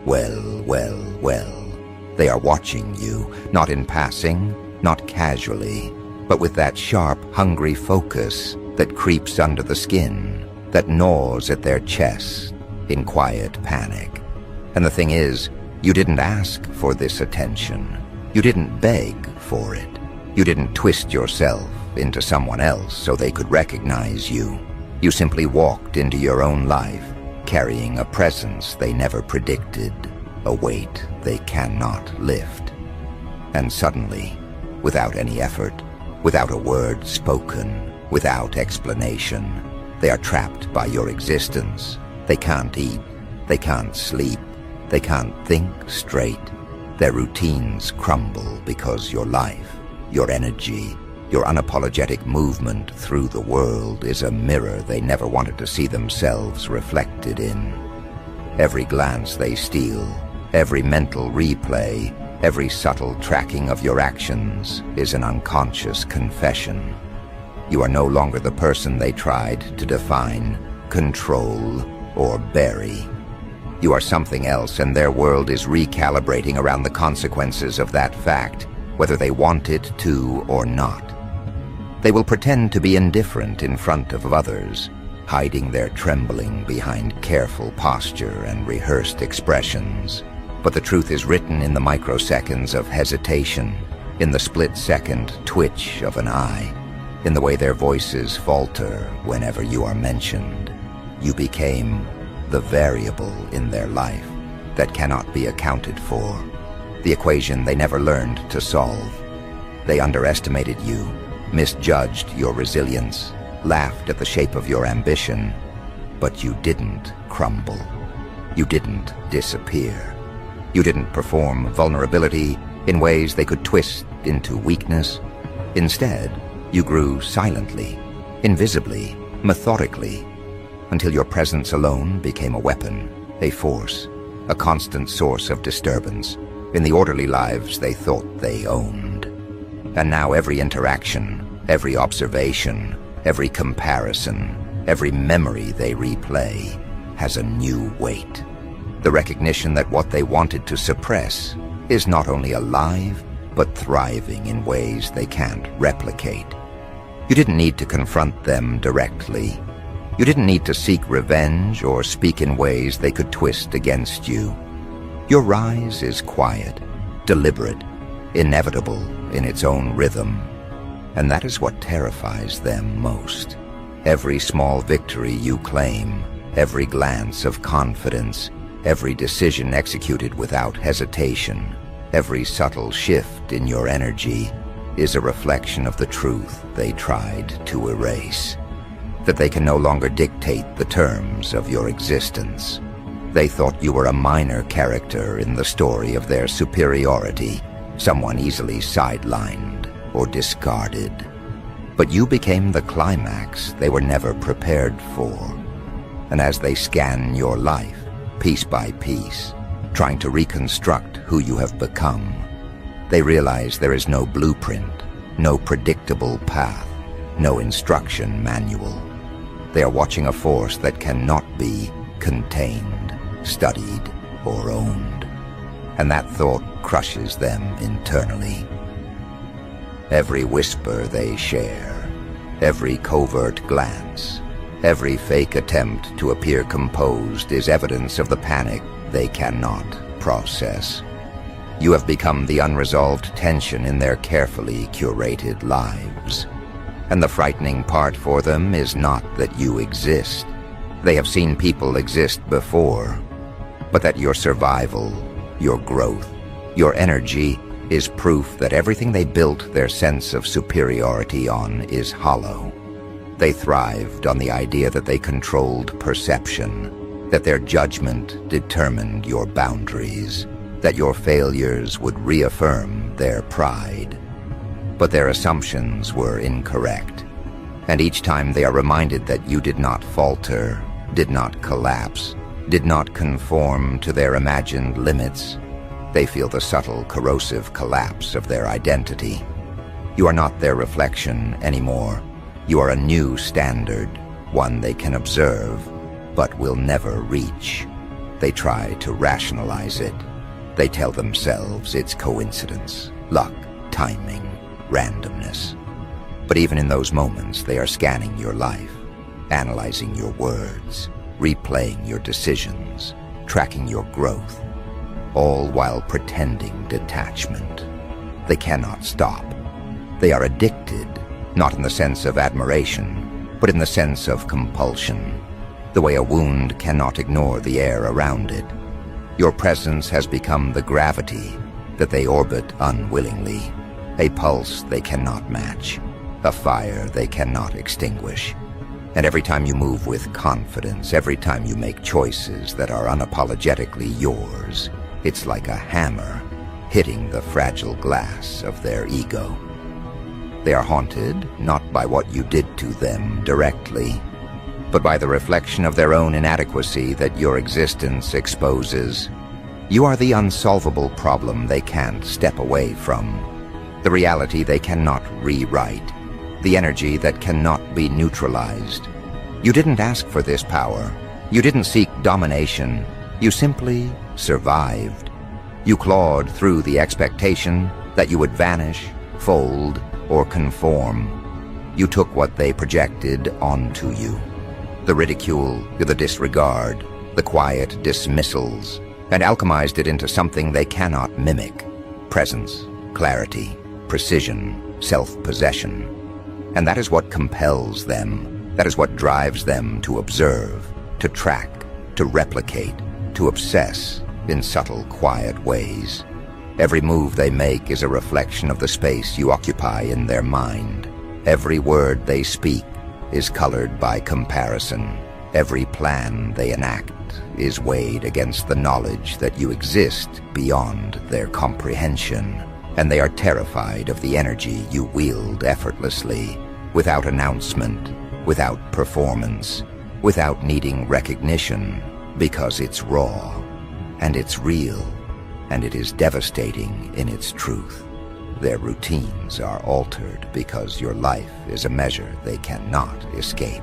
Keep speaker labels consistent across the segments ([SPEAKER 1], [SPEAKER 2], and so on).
[SPEAKER 1] Well, well, well. They are watching you, not in passing, not casually, but with that sharp, hungry focus that creeps under the skin, that gnaws at their chest in quiet panic. And the thing is, you didn't ask for this attention. You didn't beg for it. You didn't twist yourself into someone else so they could recognize you. You simply walked into your own life, carrying a presence they never predicted, a weight they cannot lift. And suddenly, without any effort, without a word spoken, without explanation, they are trapped by your existence. They can't eat, they can't sleep, they can't think straight. Their routines crumble because your life, your energy, your unapologetic movement through the world is a mirror they never wanted to see themselves reflected in. Every glance they steal, every mental replay, every subtle tracking of your actions is an unconscious confession. You are no longer the person they tried to define, control, or bury. You are something else, and their world is recalibrating around the consequences of that fact, whether they want it to or not. They will pretend to be indifferent in front of others, hiding their trembling behind careful posture and rehearsed expressions. But the truth is written in the microseconds of hesitation, in the split-second twitch of an eye, in the way their voices falter whenever you are mentioned. You became the variable in their life that cannot be accounted for, the equation they never learned to solve. They underestimated you, misjudged your resilience, laughed at the shape of your ambition, but you didn't crumble. You didn't disappear. You didn't perform vulnerability in ways they could twist into weakness. Instead, you grew silently, invisibly, methodically, until your presence alone became a weapon, a force, a constant source of disturbance in the orderly lives they thought they owned. And now every interaction, every observation, every comparison, every memory they replay has a new weight. The recognition that what they wanted to suppress is not only alive, but thriving in ways they can't replicate. You didn't need to confront them directly. You didn't need to seek revenge or speak in ways they could twist against you. Your rise is quiet, deliberate, inevitable in its own rhythm. And that is what terrifies them most. Every small victory you claim, every glance of confidence, every decision executed without hesitation, every subtle shift in your energy is a reflection of the truth they tried to erase. That they can no longer dictate the terms of your existence. They thought you were a minor character in the story of their superiority, someone easily sidelined or discarded. But you became the climax they were never prepared for. And as they scan your life, piece by piece, trying to reconstruct who you have become, they realize there is no blueprint, no predictable path, no instruction manual. They are watching a force that cannot be contained, studied, or owned. And that thought crushes them internally. Every whisper they share, every covert glance, every fake attempt to appear composed is evidence of the panic they cannot process. You have become the unresolved tension in their carefully curated lives. And the frightening part for them is not that you exist. They have seen people exist before, but that your survival, your growth, your energy is proof that everything they built their sense of superiority on is hollow. They thrived on the idea that they controlled perception, that their judgment determined your boundaries, that your failures would reaffirm their pride. But their assumptions were incorrect, and each time they are reminded that you did not falter, did not collapse, did not conform to their imagined limits, they feel the subtle, corrosive collapse of their identity. You are not their reflection anymore. You are a new standard, one they can observe, but will never reach. they try to rationalize it. They tell themselves it's coincidence, luck, timing, randomness. But even in those moments, they are scanning your life, analyzing your words, replaying your decisions, tracking your growth, all while pretending detachment. They cannot stop. They are addicted, not in the sense of admiration, but in the sense of compulsion, the way a wound cannot ignore the air around it. Your presence has become the gravity that they orbit unwillingly, a pulse they cannot match, a fire they cannot extinguish. And every time you move with confidence, every time you make choices that are unapologetically yours, it's like a hammer hitting the fragile glass of their ego. They are haunted not by what you did to them directly, but by the reflection of their own inadequacy that your existence exposes. You are the unsolvable problem they can't step away from, the reality they cannot rewrite, the energy that cannot be neutralized. You didn't ask for this power. You didn't seek domination. You simply survived. You clawed through the expectation that you would vanish, fold, or conform. You took what they projected onto you. The ridicule, the disregard, the quiet dismissals, and alchemized it into something they cannot mimic. Presence, clarity, precision, self-possession. And that is what compels them. That is what drives them to observe, to track, to replicate, to obsess in subtle, quiet ways. Every move they make is a reflection of the space you occupy in their mind. Every word they speak is colored by comparison. Every plan they enact is weighed against the knowledge that you exist beyond their comprehension. And they are terrified of the energy you wield effortlessly, without announcement, without performance, without needing recognition, because it's raw, and it's real, and it is devastating in its truth. Their routines are altered because your life is a measure they cannot escape.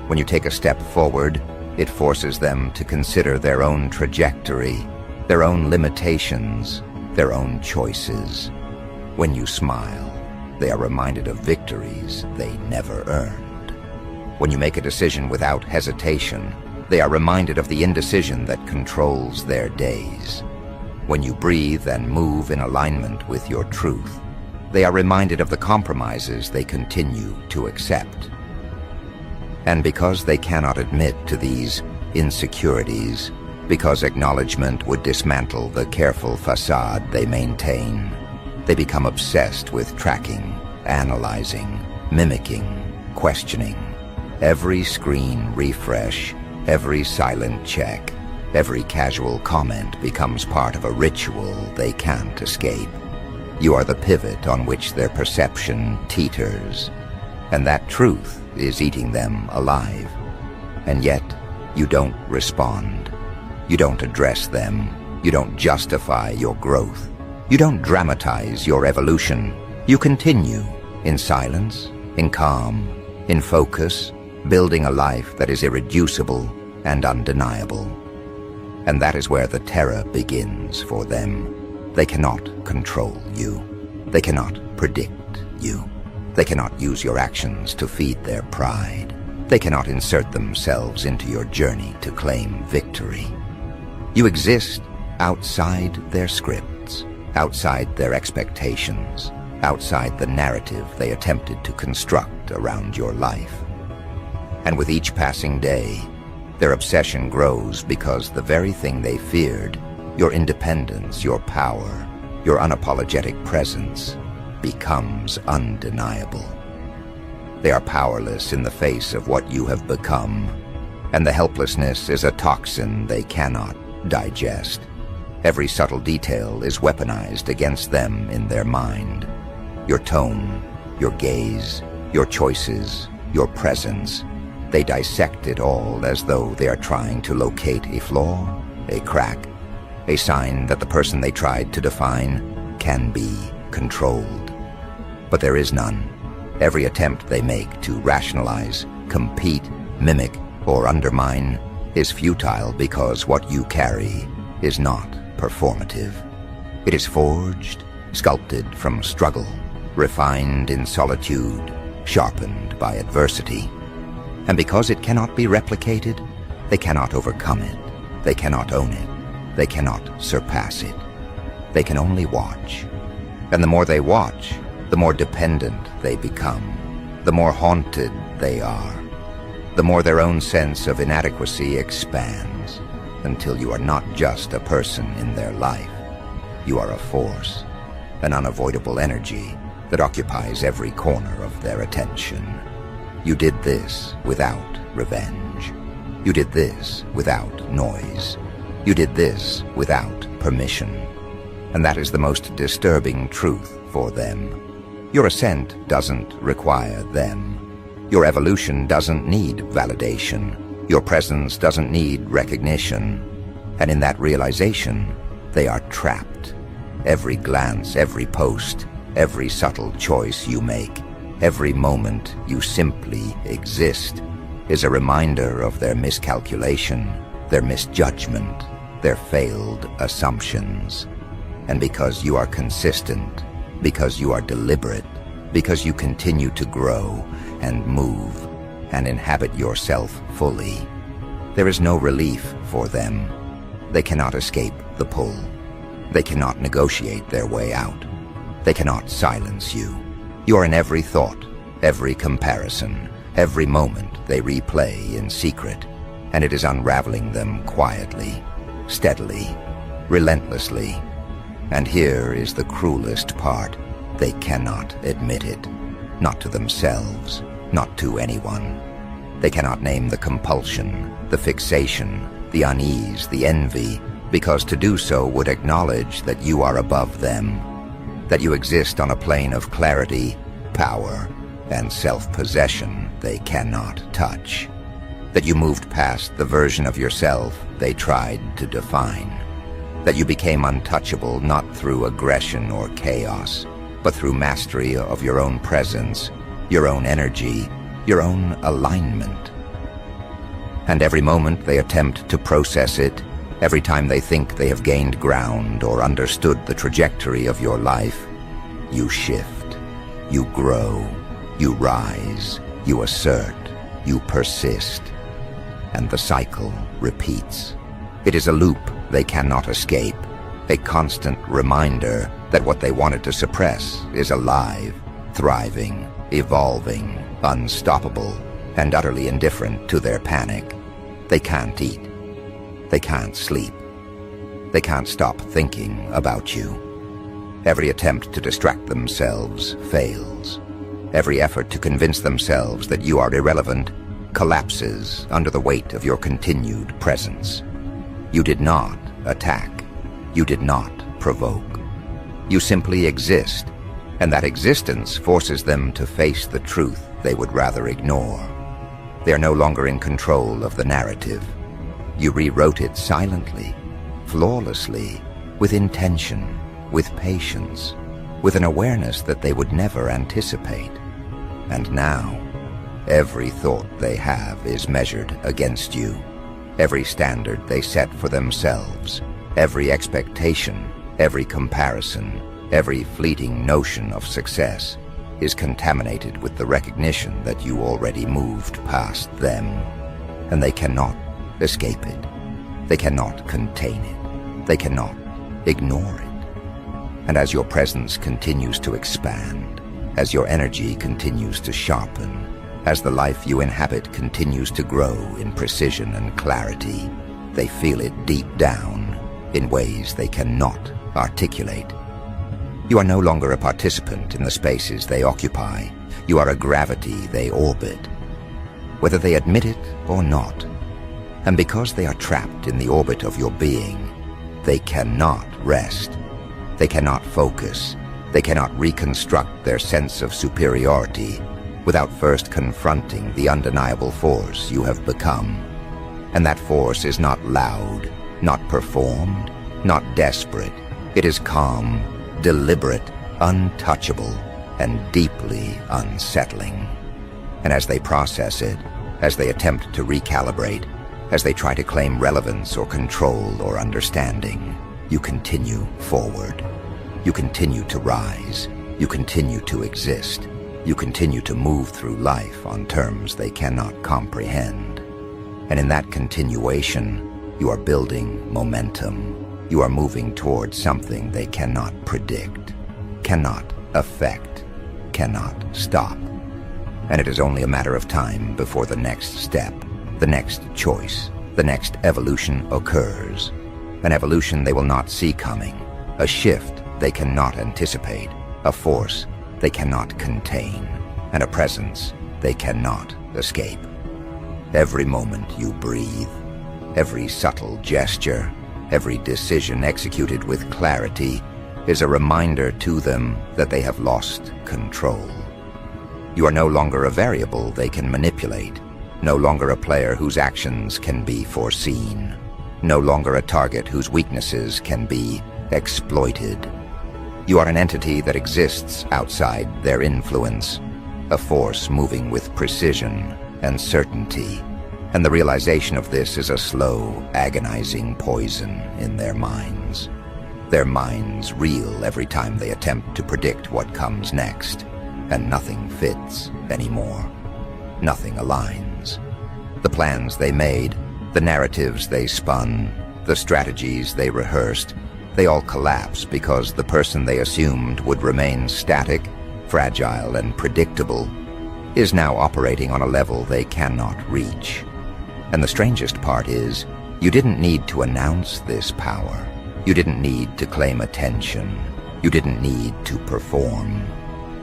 [SPEAKER 1] When you take a step forward, it forces them to consider their own trajectory, their own limitations, their own choices. When you smile, they are reminded of victories they never earned. When you make a decision without hesitation, they are reminded of the indecision that controls their days. When you breathe and move in alignment with your truth, they are reminded of the compromises they continue to accept. And because they cannot admit to these insecurities, because acknowledgement would dismantle the careful facade they maintain, they become obsessed with tracking, analyzing, mimicking, questioning. Every screen refresh, every silent check, every casual comment becomes part of a ritual they can't escape. You are the pivot on which their perception teeters, and that truth is eating them alive. And yet, you don't respond. You don't address them. You don't justify your growth. You don't dramatize your evolution. You continue in silence, in calm, in focus, building a life that is irreducible and undeniable. And that is where the terror begins for them. They cannot control you. They cannot predict you. They cannot use your actions to feed their pride. They cannot insert themselves into your journey to claim victory. You exist outside their scripts, outside their expectations, outside the narrative they attempted to construct around your life. And with each passing day, their obsession grows because the very thing they feared, your independence, your power, your unapologetic presence, becomes undeniable. They are powerless in the face of what you have become, and the helplessness is a toxin they cannot digest. Every subtle detail is weaponized against them in their mind. Your tone, your gaze, your choices, your presence. They dissect it all as though they are trying to locate a flaw, a crack, a sign that the person they tried to define can be controlled. But there is none. Every attempt they make to rationalize, compete, mimic, or undermine is futile because what you carry is not performative. It is forged, sculpted from struggle, refined in solitude, sharpened by adversity. And because it cannot be replicated, they cannot overcome it, they cannot own it, they cannot surpass it. They can only watch. And the more they watch, the more dependent they become, the more haunted they are, the more their own sense of inadequacy expands, until you are not just a person in their life. You are a force, an unavoidable energy that occupies every corner of their attention. You did this without revenge. You did this without noise. You did this without permission. And that is the most disturbing truth for them. Your ascent doesn't require them. Your evolution doesn't need validation. Your presence doesn't need recognition. And in that realization, they are trapped. Every glance, every post, every subtle choice you make, every moment you simply exist, is a reminder of their miscalculation, their misjudgment, their failed assumptions. And because you are consistent, because you are deliberate, because you continue to grow and move and inhabit yourself fully, there is no relief for them. They cannot escape the pull. They cannot negotiate their way out. They cannot silence you. You are in every thought, every comparison, every moment they replay in secret, and it is unraveling them quietly, steadily, relentlessly. And here is the cruelest part. They cannot admit it. Not to themselves, not to anyone. They cannot name the compulsion, the fixation, the unease, the envy, because to do so would acknowledge that you are above them, that you exist on a plane of clarity, power, and self-possession they cannot touch, that you moved past the version of yourself they tried to define, that you became untouchable not through aggression or chaos, but through mastery of your own presence, your own energy, your own alignment. And every moment they attempt to process it, every time they think they have gained ground or understood the trajectory of your life, you shift, you grow, you rise, you assert, you persist, and the cycle repeats. It is a loop they cannot escape, a constant reminder that what they wanted to suppress is alive, thriving, evolving, unstoppable, and utterly indifferent to their panic. They can't eat. They can't sleep. They can't stop thinking about you. Every attempt to distract themselves fails. Every effort to convince themselves that you are irrelevant collapses under the weight of your continued presence. You did not attack. You did not provoke. You simply exist, and that existence forces them to face the truth they would rather ignore. They are no longer in control of the narrative. You rewrote it silently, flawlessly, with intention, with patience, with an awareness that they would never anticipate. And now, every thought they have is measured against you. Every standard they set for themselves, every expectation, every comparison, every fleeting notion of success is contaminated with the recognition that you already moved past them, and they cannot escape it. They cannot contain it. They cannot ignore it. And as your presence continues to expand, as your energy continues to sharpen, as the life you inhabit continues to grow in precision and clarity, they feel it deep down in ways they cannot articulate. You are no longer a participant in the spaces they occupy. You are a gravity they orbit, whether they admit it or not. And because they are trapped in the orbit of your being, they cannot rest. They cannot focus. They cannot reconstruct their sense of superiority without first confronting the undeniable force you have become. And that force is not loud, not performed, not desperate. It is calm, deliberate, untouchable, and deeply unsettling. And as they process it, as they attempt to recalibrate, As they try to claim relevance or control or understanding, you continue forward. You continue to rise. You continue to exist. You continue to move through life on terms they cannot comprehend. And in that continuation, you are building momentum. You are moving towards something they cannot predict, cannot affect, cannot stop. And it is only a matter of time before the next step, the next choice, the next evolution occurs. An evolution they will not see coming, a shift they cannot anticipate, a force they cannot contain, and a presence they cannot escape. Every moment you breathe, every subtle gesture, every decision executed with clarity is a reminder to them that they have lost control. You are no longer a variable they can manipulate, no longer a player whose actions can be foreseen, no longer a target whose weaknesses can be exploited. You are an entity that exists outside their influence, a force moving with precision and certainty, and the realization of this is a slow, agonizing poison in their minds. Their minds reel every time they attempt to predict what comes next, and nothing fits anymore. Nothing aligns. The plans they made, the narratives they spun, the strategies they rehearsed, they all collapse because the person they assumed would remain static, fragile, and predictable is now operating on a level they cannot reach. And the strangest part is, you didn't need to announce this power. You didn't need to claim attention. You didn't need to perform.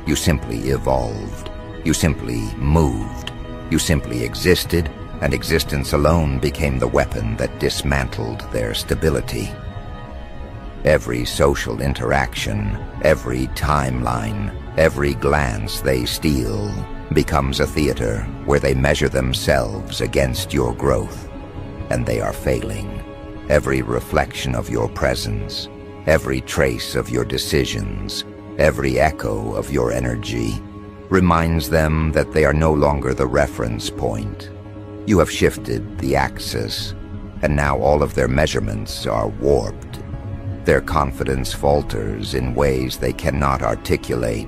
[SPEAKER 1] You simply evolved. You simply moved. You simply existed, and existence alone became the weapon that dismantled their stability. Every social interaction, every timeline, every glance they steal becomes a theater where they measure themselves against your growth, and they are failing. Every reflection of your presence, every trace of your decisions, every echo of your energy reminds them that they are no longer the reference point. You have shifted the axis, and now all of their measurements are warped. Their confidence falters in ways they cannot articulate.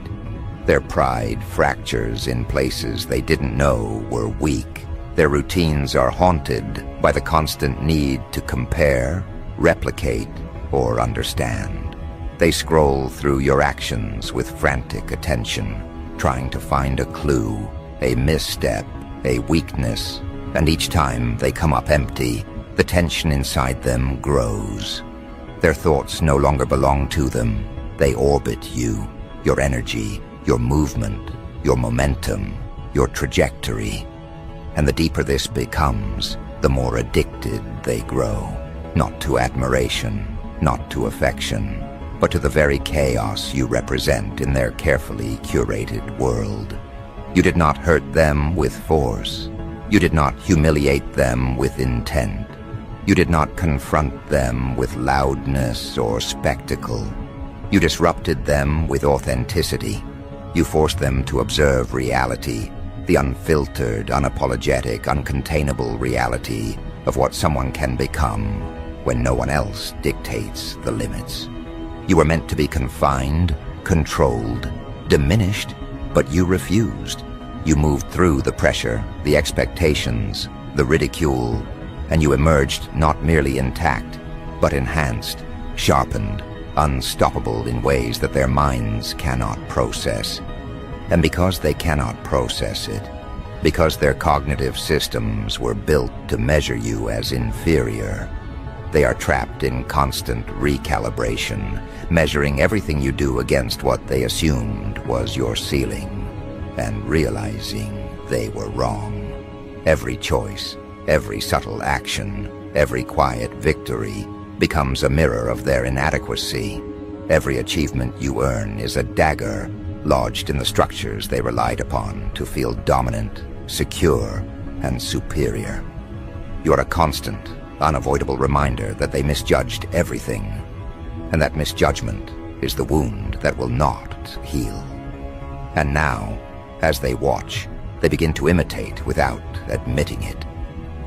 [SPEAKER 1] Their pride fractures in places they didn't know were weak. Their routines are haunted by the constant need to compare, replicate, or understand. They scroll through your actions with frantic attention, trying to find a clue, a misstep, a weakness, and each time they come up empty, the tension inside them grows. Their thoughts no longer belong to them. They orbit you, your energy, your movement, your momentum, your trajectory. And the deeper this becomes, the more addicted they grow, not to admiration, not to affection, but to the very chaos you represent in their carefully curated world. You did not hurt them with force. You did not humiliate them with intent. You did not confront them with loudness or spectacle. You disrupted them with authenticity. You forced them to observe reality, the unfiltered, unapologetic, uncontainable reality of what someone can become when no one else dictates the limits. You were meant to be confined, controlled, diminished, but you refused. You moved through the pressure, the expectations, the ridicule, and you emerged not merely intact, but enhanced, sharpened, unstoppable in ways that their minds cannot process. And because they cannot process it, because their cognitive systems were built to measure you as inferior, they are trapped in constant recalibration, measuring everything you do against what they assumed was your ceiling, and realizing they were wrong. Every choice, every subtle action, every quiet victory becomes a mirror of their inadequacy. Every achievement you earn is a dagger lodged in the structures they relied upon to feel dominant, secure, and superior. You are a constant, unavoidable reminder that they misjudged everything, and that misjudgment is the wound that will not heal. And now, as they watch, they begin to imitate without admitting it.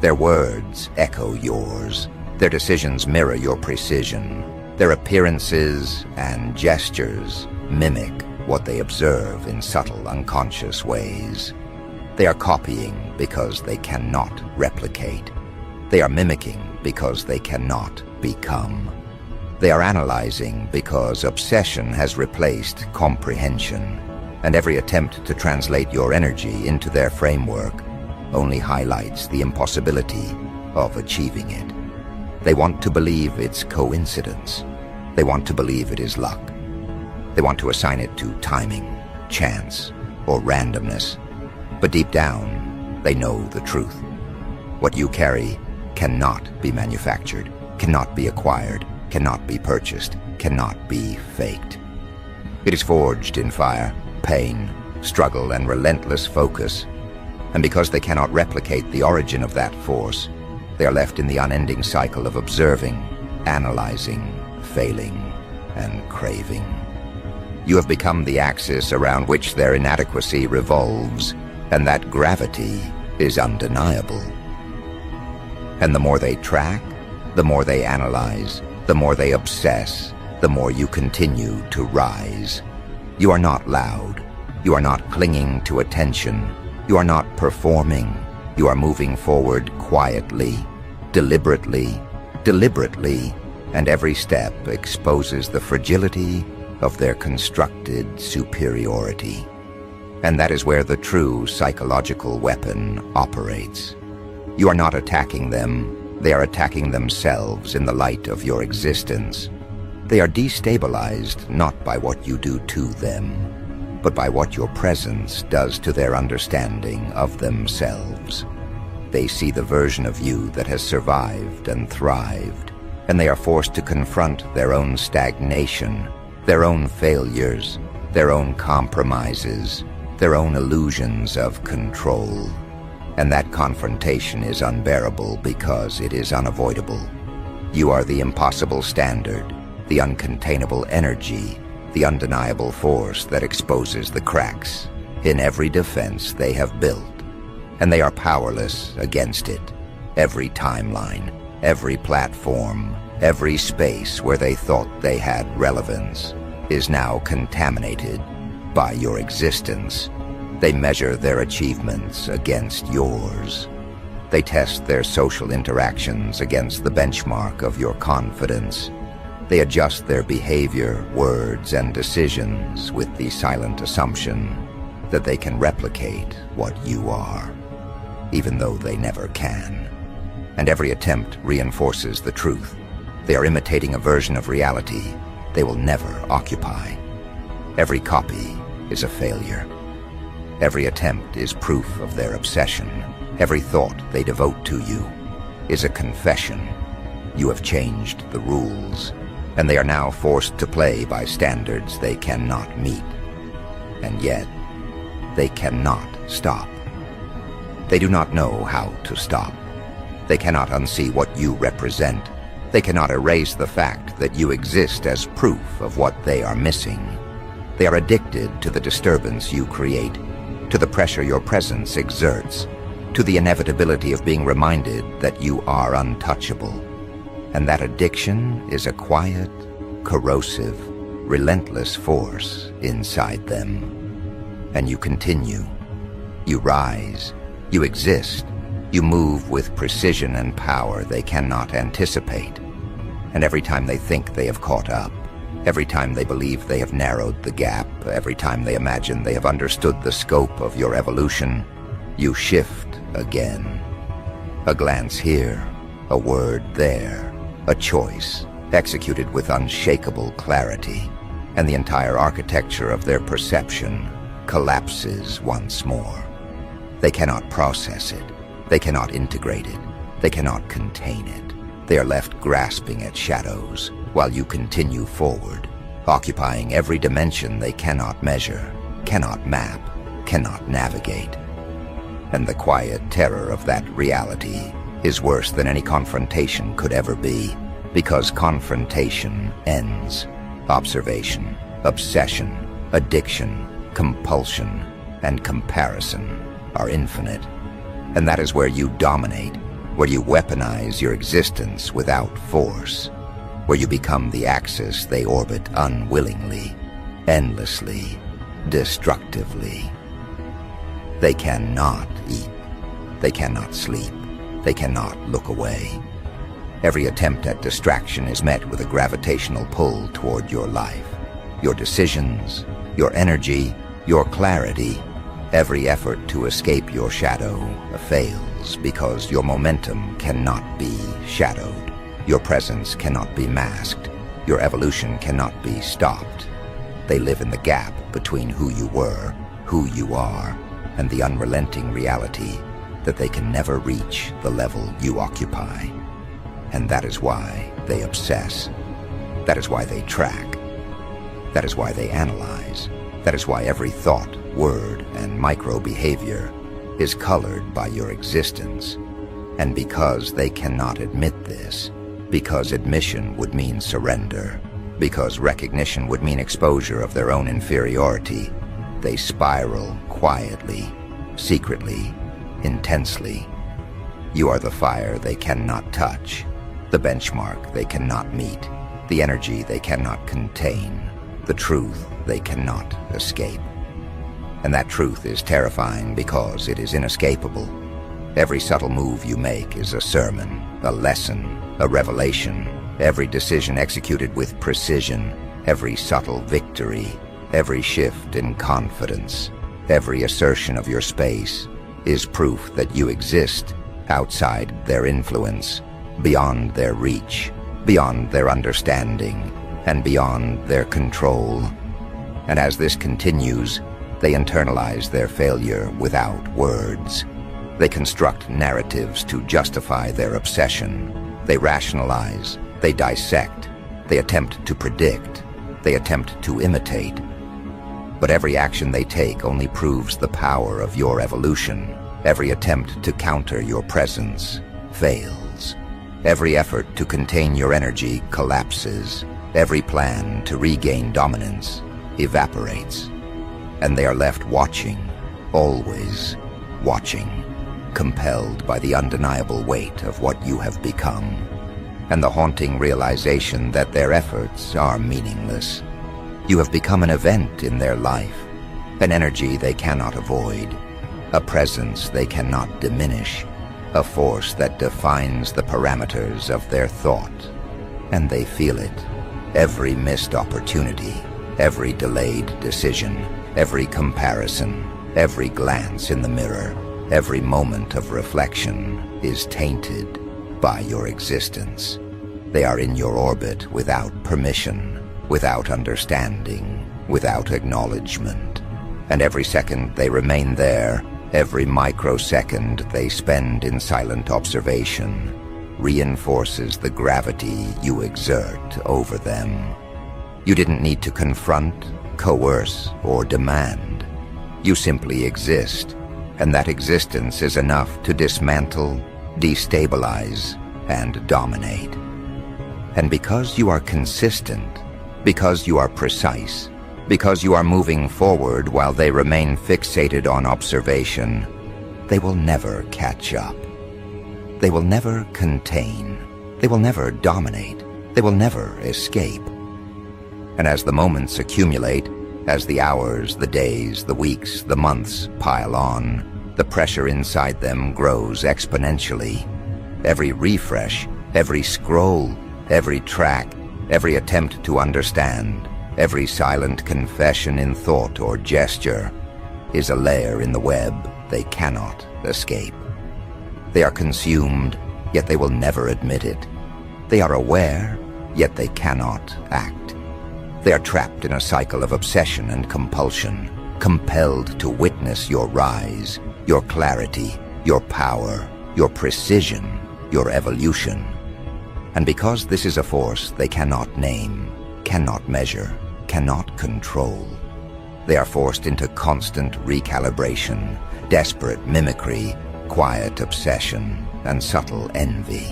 [SPEAKER 1] Their words echo yours. Their decisions mirror your precision. Their appearances and gestures mimic what they observe in subtle, unconscious ways. They are copying because they cannot replicate. They are mimicking because they cannot become. They are analyzing because obsession has replaced comprehension, and every attempt to translate your energy into their framework only highlights the impossibility of achieving it. They want to believe it's coincidence. They want to believe it is luck. They want to assign it to timing, chance, or randomness. But deep down, they know the truth. What you carry cannot be manufactured, cannot be acquired, cannot be purchased, cannot be faked. It is forged in fire, pain, struggle, and relentless focus. And because they cannot replicate the origin of that force, they are left in the unending cycle of observing, analyzing, failing, and craving. You have become the axis around which their inadequacy revolves, and that gravity is undeniable. And the more they track, the more they analyze, the more they obsess, the more you continue to rise. You are not loud. You are not clinging to attention. You are not performing. You are moving forward quietly, deliberately, and every step exposes the fragility of their constructed superiority. And that is where the true psychological weapon operates. You are not attacking them. They are attacking themselves in the light of your existence. They are destabilized not by what you do to them, but by what your presence does to their understanding of themselves. They see the version of you that has survived and thrived, and they are forced to confront their own stagnation, their own failures, their own compromises, their own illusions of control. And that confrontation is unbearable because it is unavoidable. You are the impossible standard, the uncontainable energy, the undeniable force that exposes the cracks in every defense they have built. And they are powerless against it. Every timeline, every platform, every space where they thought they had relevance is now contaminated by your existence. They measure their achievements against yours. They test their social interactions against the benchmark of your confidence. They adjust their behavior, words, and decisions with the silent assumption that they can replicate what you are, even though they never can. And every attempt reinforces the truth. They are imitating a version of reality they will never occupy. Every copy is a failure. Every attempt is proof of their obsession. Every thought they devote to you is a confession. You have changed the rules, and they are now forced to play by standards they cannot meet. And yet, they cannot stop. They do not know how to stop. They cannot unsee what you represent. They cannot erase the fact that you exist as proof of what they are missing. They are addicted to the disturbance you create, to the pressure your presence exerts, to the inevitability of being reminded that you are untouchable. And that addiction is a quiet, corrosive, relentless force inside them. And you continue. You rise. You exist. You move with precision and power they cannot anticipate. And every time they think they have caught up, every time they believe they have narrowed the gap, every time they imagine they have understood the scope of your evolution, you shift again. A glance here, a word there, a choice executed with unshakable clarity, and the entire architecture of their perception collapses once more. They cannot process it. They cannot integrate it. They cannot contain it. They are left grasping at shadows while you continue forward, occupying every dimension they cannot measure, cannot map, cannot navigate. And the quiet terror of that reality is worse than any confrontation could ever be, because confrontation ends. Observation, obsession, addiction, compulsion, and comparison are infinite. And that is where you dominate. where you weaponize your existence without force, where you become the axis they orbit unwillingly, endlessly, destructively. They cannot eat. They cannot sleep. They cannot look away. Every attempt at distraction is met with a gravitational pull toward your life, your decisions, your energy, your clarity. Every effort to escape your shadow fails because your momentum cannot be shadowed. Your presence cannot be masked. Your evolution cannot be stopped. They live in the gap between who you were, who you are, and the unrelenting reality that they can never reach the level you occupy. And that is why they obsess. That is why they track. That is why they analyze. That is why every thought, word, and micro-behavior is colored by your existence. And because they cannot admit this, because admission would mean surrender, because recognition would mean exposure of their own inferiority, they spiral quietly, secretly, intensely. You are the fire they cannot touch, the benchmark they cannot meet, the energy they cannot contain, the truth they cannot escape. And that truth is terrifying because it is inescapable. Every subtle move you make is a sermon, a lesson, a revelation. Every decision executed with precision, every subtle victory, every shift in confidence, every assertion of your space is proof that you exist outside their influence, beyond their reach, beyond their understanding, and beyond their control. And as this continues, they internalize their failure without words. They construct narratives to justify their obsession. They rationalize, they dissect, they attempt to predict, they attempt to imitate. But every action they take only proves the power of your evolution. Every attempt to counter your presence fails. Every effort to contain your energy collapses. Every plan to regain dominance evaporates. And they are left watching, always watching, compelled by the undeniable weight of what you have become, and the haunting realization that their efforts are meaningless. You have become an event in their life, an energy they cannot avoid, a presence they cannot diminish, a force that defines the parameters of their thought. And they feel it. Every missed opportunity, every delayed decision, every comparison, every glance in the mirror, every moment of reflection is tainted by your existence. They are in your orbit without permission, without understanding, without acknowledgement. And every second they remain there, every microsecond they spend in silent observation, reinforces the gravity you exert over them. You didn't need to confront, coerce, or demand. You simply exist, and that existence is enough to dismantle, destabilize, and dominate. And because you are consistent, because you are precise, because you are moving forward while they remain fixated on observation, they will never catch up. They will never contain. They will never dominate. They will never escape. And as the moments accumulate, as the hours, the days, the weeks, the months pile on, the pressure inside them grows exponentially. Every refresh, every scroll, every track, every attempt to understand, every silent confession in thought or gesture is a layer in the web they cannot escape. They are consumed, yet they will never admit it. They are aware, yet they cannot act. They are trapped in a cycle of obsession and compulsion, compelled to witness your rise, your clarity, your power, your precision, your evolution. And because this is a force they cannot name, cannot measure, cannot control, they are forced into constant recalibration, desperate mimicry, quiet obsession, and subtle envy.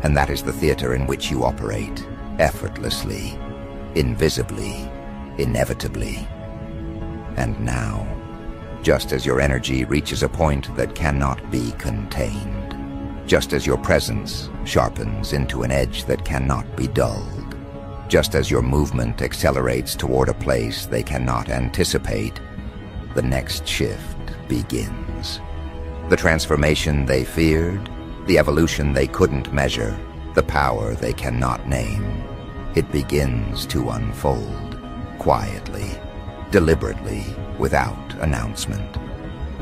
[SPEAKER 1] And that is the theater in which you operate, effortlessly, invisibly, inevitably. And now, just as your energy reaches a point that cannot be contained, just as your presence sharpens into an edge that cannot be dulled, just as your movement accelerates toward a place they cannot anticipate, the next shift begins. The transformation they feared, the evolution they couldn't measure, the power they cannot name. It begins to unfold, quietly, deliberately, without announcement.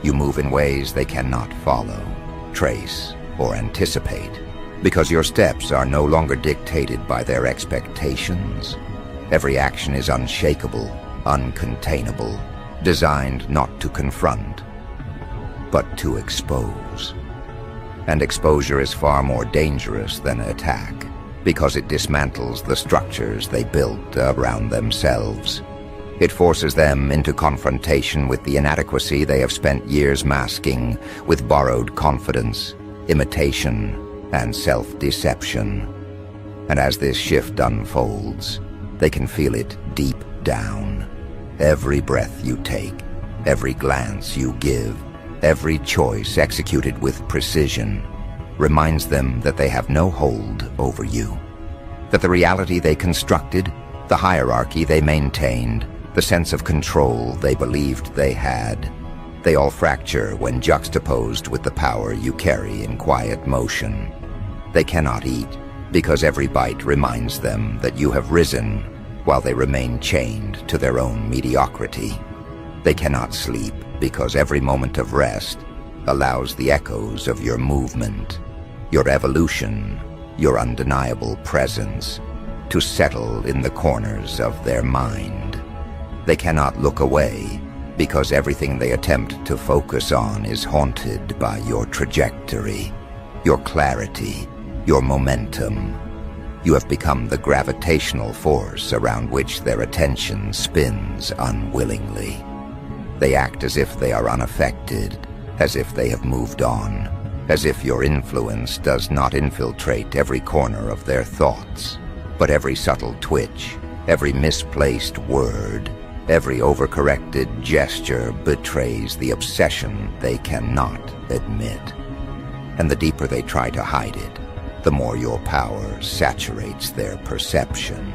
[SPEAKER 1] You move in ways they cannot follow, trace, or anticipate, because your steps are no longer dictated by their expectations. Every action is unshakable, uncontainable, designed not to confront, but to expose. And exposure is far more dangerous than attack, because it dismantles the structures they built around themselves. It forces them into confrontation with the inadequacy they have spent years masking with borrowed confidence, imitation, and self-deception. And as this shift unfolds, they can feel it deep down. Every breath you take, every glance you give, every choice executed with precision reminds them that they have no hold over you. That the reality they constructed, the hierarchy they maintained, the sense of control they believed they had, they all fracture when juxtaposed with the power you carry in quiet motion. They cannot eat because every bite reminds them that you have risen while they remain chained to their own mediocrity. They cannot sleep because every moment of rest allows the echoes of your movement, your evolution, your undeniable presence to settle in the corners of their mind. They cannot look away because everything they attempt to focus on is haunted by your trajectory, your clarity, your momentum. You have become the gravitational force around which their attention spins unwillingly. They act as if they are unaffected, as if they have moved on, as if your influence does not infiltrate every corner of their thoughts, but every subtle twitch, every misplaced word, every overcorrected gesture betrays the obsession they cannot admit. And the deeper they try to hide it, the more your power saturates their perception,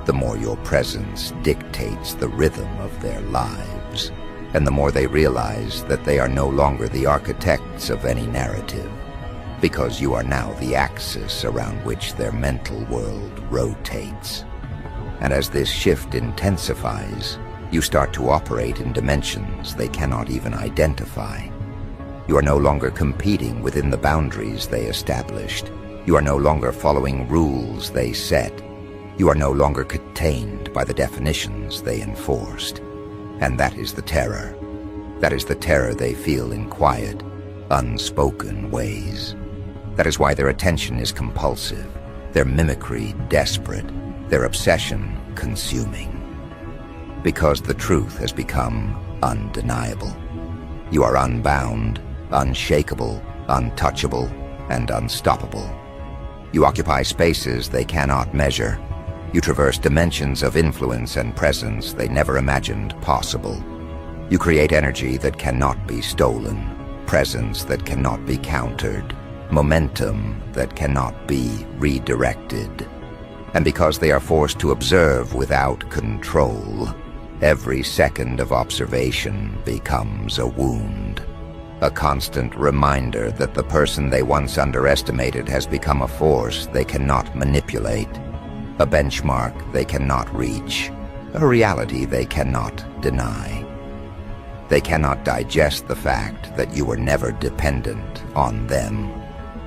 [SPEAKER 1] the more your presence dictates the rhythm of their lives, and the more they realize that they are no longer the architects of any narrative, because you are now the axis around which their mental world rotates. And as this shift intensifies, you start to operate in dimensions they cannot even identify. You are no longer competing within the boundaries they established. You are no longer following rules they set. You are no longer contained by the definitions they enforced. And that is the terror. That is the terror they feel in quiet, unspoken ways. That is why their attention is compulsive, their mimicry desperate, their obsession consuming. Because the truth has become undeniable. You are unbound, unshakable, untouchable, and unstoppable. You occupy spaces they cannot measure. You traverse dimensions of influence and presence they never imagined possible. You create energy that cannot be stolen, presence that cannot be countered, momentum that cannot be redirected. And because they are forced to observe without control, every second of observation becomes a wound. A constant reminder that the person they once underestimated has become a force they cannot manipulate, a benchmark they cannot reach, a reality they cannot deny. They cannot digest the fact that you were never dependent on them,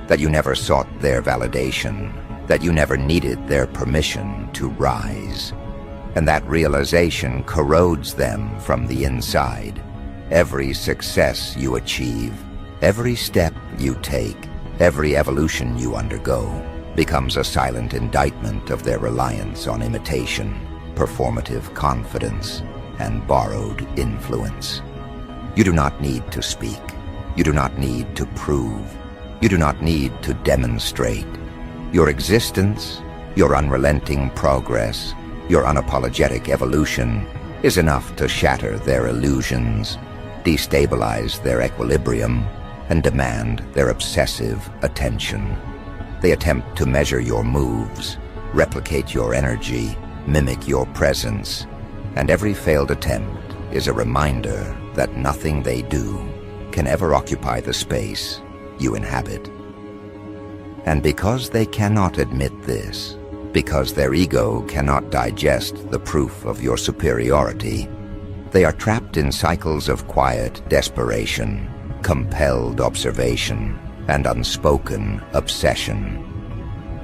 [SPEAKER 1] that you never sought their validation, that you never needed their permission to rise. And that realization corrodes them from the inside. Every success you achieve, every step you take, every evolution you undergo becomes a silent indictment of their reliance on imitation, performative confidence, and borrowed influence. You do not need to speak. You do not need to prove. You do not need to demonstrate. Your existence, your unrelenting progress, your unapologetic evolution is enough to shatter their illusions, destabilize their equilibrium, and demand their obsessive attention. They attempt to measure your moves, replicate your energy, mimic your presence, and every failed attempt is a reminder that nothing they do can ever occupy the space you inhabit. And because they cannot admit this, because their ego cannot digest the proof of your superiority, they are trapped in cycles of quiet desperation, compelled observation, and unspoken obsession.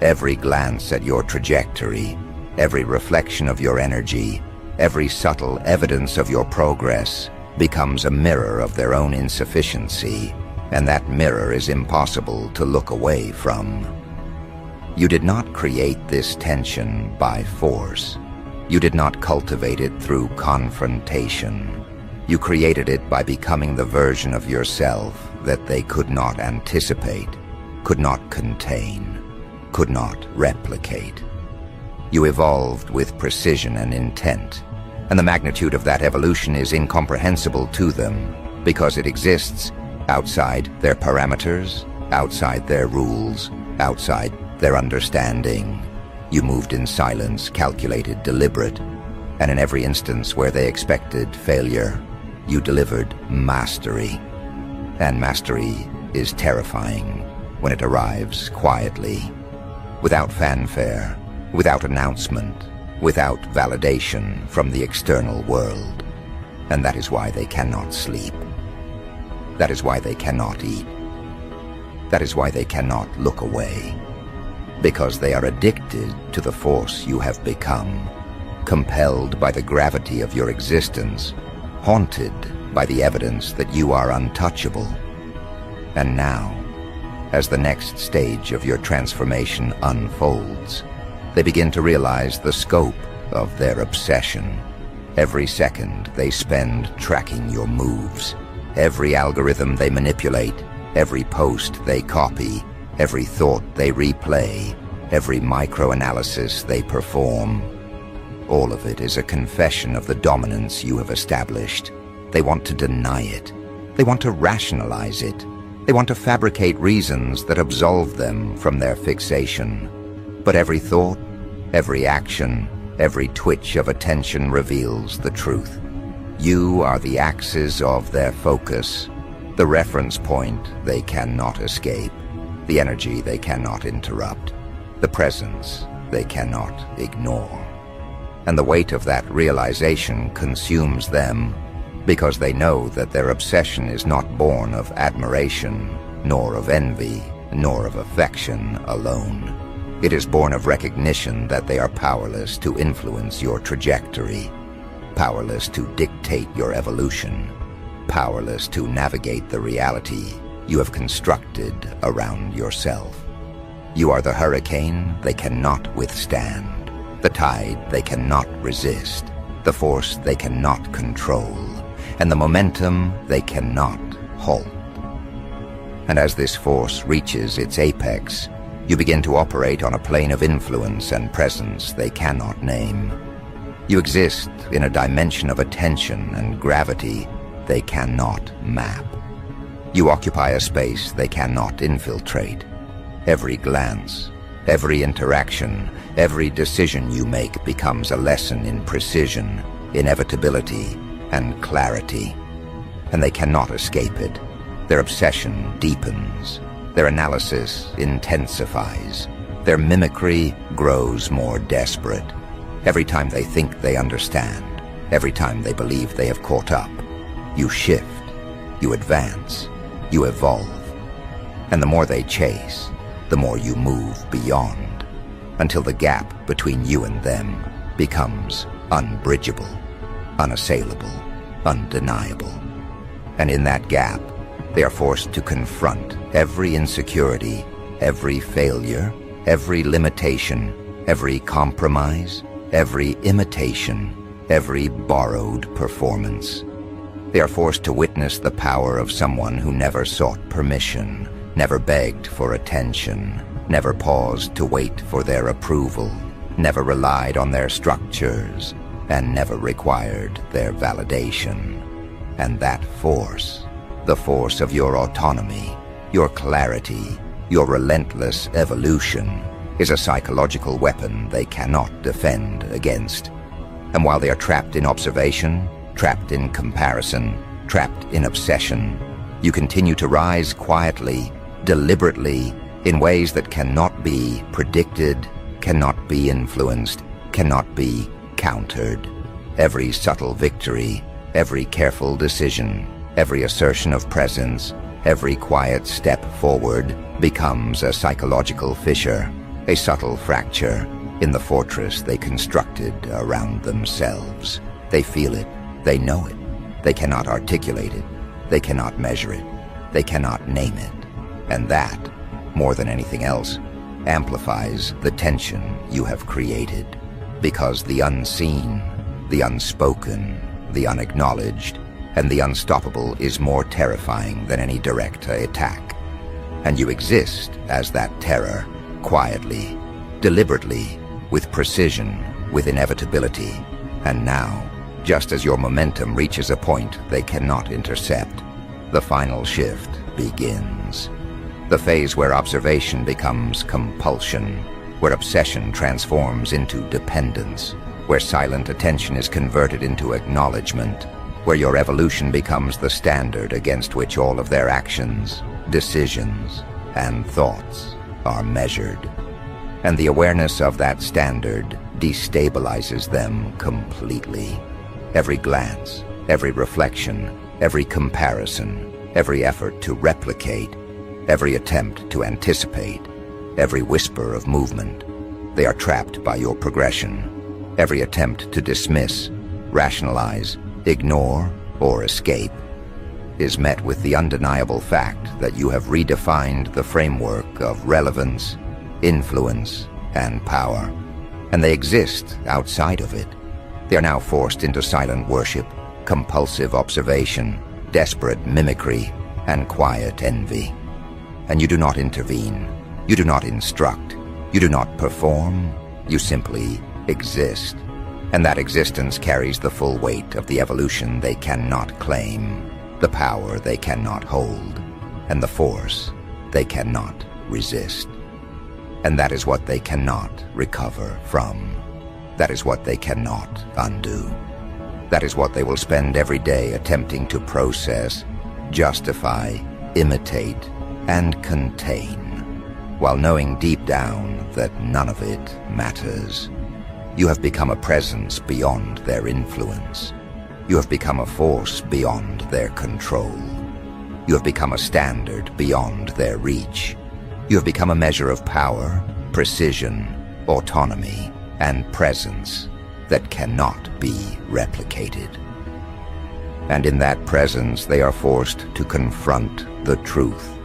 [SPEAKER 1] Every glance at your trajectory, every reflection of your energy, every subtle evidence of your progress becomes a mirror of their own insufficiency, and that mirror is impossible to look away from. You did not create this tension by force. You did not cultivate it through confrontation. You created it by becoming the version of yourself that they could not anticipate, could not contain, could not replicate. You evolved with precision and intent, and the magnitude of that evolution is incomprehensible to them because it exists outside their parameters, outside their rules, outside their understanding. You moved in silence, calculated, deliberate, and in every instance where they expected failure, you delivered mastery. And mastery is terrifying when it arrives quietly, without fanfare, without announcement, without validation from the external world. And that is why they cannot sleep. That is why they cannot eat. That is why they cannot look away. Because they are addicted to the force you have become, compelled by the gravity of your existence, haunted by the evidence that you are untouchable. And now, as the next stage of your transformation unfolds, they begin to realize the scope of their obsession. Every second they spend tracking your moves, every algorithm they manipulate, every post they copy, every thought they replay, every micro-analysis they perform. All of it is a confession of the dominance you have established. They want to deny it. They want to rationalize it. They want to fabricate reasons that absolve them from their fixation. But every thought, every action, every twitch of attention reveals the truth. You are the axis of their focus, the reference point they cannot escape, the energy they cannot interrupt, the presence they cannot ignore. And the weight of that realization consumes them because they know that their obsession is not born of admiration, nor of envy, nor of affection alone. It is born of recognition that they are powerless to influence your trajectory, powerless to dictate your evolution, powerless to navigate the reality you have constructed around yourself. You are the hurricane they cannot withstand, the tide they cannot resist, the force they cannot control, and the momentum they cannot halt. And as this force reaches its apex, you begin to operate on a plane of influence and presence they cannot name. You exist in a dimension of attention and gravity they cannot map. You occupy a space they cannot infiltrate. Every glance, every interaction, every decision you make becomes a lesson in precision, inevitability, and clarity. And they cannot escape it. Their obsession deepens. Their analysis intensifies. Their mimicry grows more desperate. Every time they think they understand, every time they believe they have caught up, you shift, you advance, you evolve. And the more they chase, the more you move beyond, until the gap between you and them becomes unbridgeable, unassailable, undeniable. And in that gap, they are forced to confront every insecurity, every failure, every limitation, every compromise, every imitation, every borrowed performance. They are forced to witness the power of someone who never sought permission, never begged for attention, never paused to wait for their approval, never relied on their structures, and never required their validation. And that force The force of your autonomy, your clarity, your relentless evolution is a psychological weapon they cannot defend against. And while they are trapped in observation, trapped in comparison, trapped in obsession, you continue to rise quietly, deliberately, in ways that cannot be predicted, cannot be influenced, cannot be countered. Every subtle victory, every careful decision, every assertion of presence, every quiet step forward becomes a psychological fissure, a subtle fracture in the fortress they constructed around themselves. They feel it, they know it, they cannot articulate it, they cannot measure it, they cannot name it. And that, more than anything else, amplifies the tension you have created, because the unseen, the unspoken, the unacknowledged, and the unstoppable is more terrifying than any direct attack. And you exist as that terror, quietly, deliberately, with precision, with inevitability. And now, just as your momentum reaches a point they cannot intercept, the final shift begins. The phase where observation becomes compulsion, where obsession transforms into dependence, where silent attention is converted into acknowledgement, where your evolution becomes the standard against which all of their actions, decisions, and thoughts are measured. And the awareness of that standard destabilizes them completely. Every glance, every reflection, every comparison, every effort to replicate, every attempt to anticipate, every whisper of movement, they are trapped by your progression. Every attempt to dismiss, rationalize, ignore, or escape is met with the undeniable fact that you have redefined the framework of relevance, influence, and power, and they exist outside of it. They are now forced into silent worship, compulsive observation, desperate mimicry, and quiet envy. And you do not intervene, you do not instruct, you do not perform, you simply exist. And that existence carries the full weight of the evolution they cannot claim, the power they cannot hold, and the force they cannot resist. And that is what they cannot recover from. That is what they cannot undo. That is what they will spend every day attempting to process, justify, imitate, and contain, while knowing deep down that none of it matters. You have become a presence beyond their influence. You have become a force beyond their control. You have become a standard beyond their reach. You have become a measure of power, precision, autonomy, and presence that cannot be replicated. And in that presence, they are forced to confront the truth.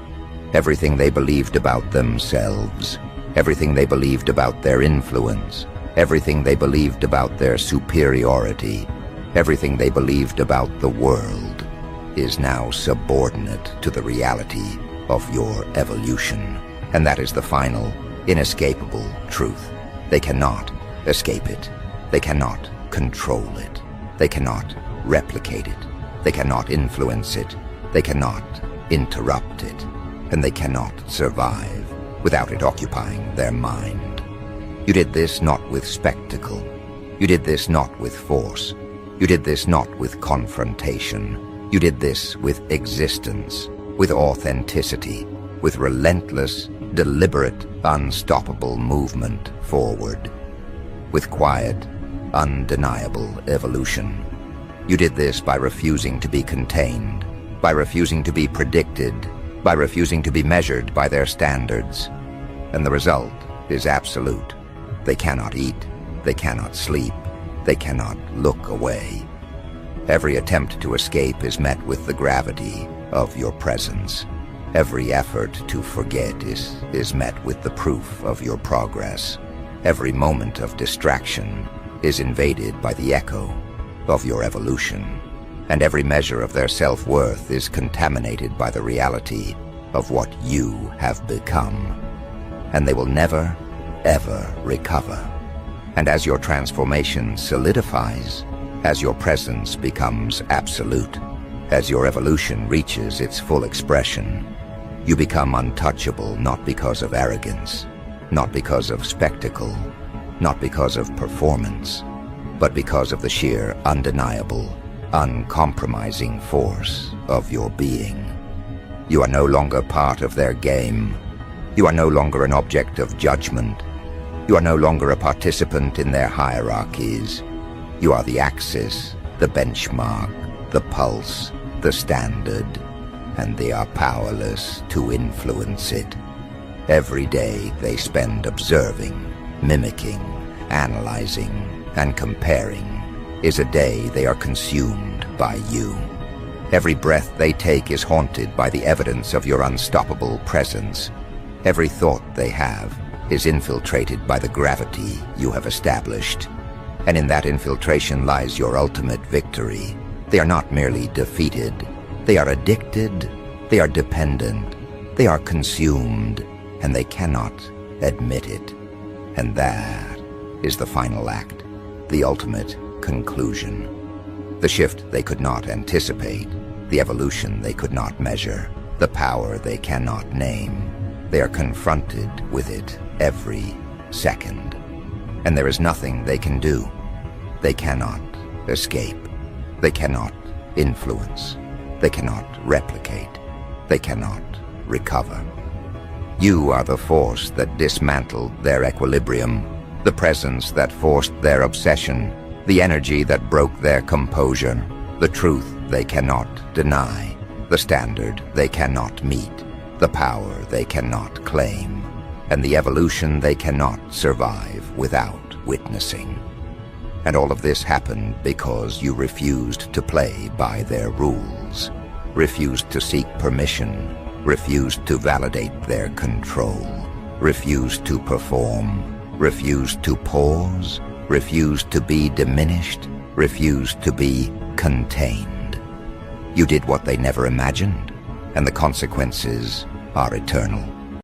[SPEAKER 1] Everything they believed about themselves, everything they believed about their influence, everything they believed about their superiority, everything they believed about the world is now subordinate to the reality of your evolution. And that is the final, inescapable truth. They cannot escape it. They cannot control it. They cannot replicate it. They cannot influence it. They cannot interrupt it. And they cannot survive without it occupying their mind. You did this not with spectacle. You did this not with force. You did this not with confrontation. You did this with existence, with authenticity, with relentless, deliberate, unstoppable movement forward, with quiet, undeniable evolution. You did this by refusing to be contained, by refusing to be predicted, by refusing to be measured by their standards. And the result is absolute. They cannot eat, they cannot sleep, they cannot look away. Every attempt to escape is met with the gravity of your presence. Every effort to forget is met with the proof of your progress. Every moment of distraction is invaded by the echo of your evolution. And every measure of their self-worth is contaminated by the reality of what you have become. And they will never, ever recover. And as your transformation solidifies, as your presence becomes absolute, As your evolution reaches its full expression, you become untouchable not because of arrogance, not because of spectacle, not because of performance, but because of the sheer, undeniable, uncompromising force of your being. You are no longer part of their game. You are no longer an object of judgment. You are no longer a participant in their hierarchies. You are the axis, the benchmark, the pulse, the standard, and they are powerless to influence it. Every day they spend observing, mimicking, analyzing, and comparing is a day they are consumed by you. Every breath they take is haunted by the evidence of your unstoppable presence. Every thought they have is infiltrated by the gravity you have established. And in that infiltration lies your ultimate victory. They are not merely defeated. They are addicted. They are dependent. They are consumed. And they cannot admit it. And that is the final act, the ultimate conclusion. The shift they could not anticipate, the evolution they could not measure, the power they cannot name. They are confronted with it every second. And there is nothing they can do. They cannot escape. They cannot influence. They cannot replicate. They cannot recover. You are the force that dismantled their equilibrium, the presence that forced their obsession, the energy that broke their composure, the truth they cannot deny, the standard they cannot meet, the power they cannot claim, and the evolution they cannot survive without witnessing. And all of this happened because you refused to play by their rules, refused to seek permission, refused to validate their control, refused to perform, refused to pause, refused to be diminished, refused to be contained. You did what they never imagined, and the consequences are eternal.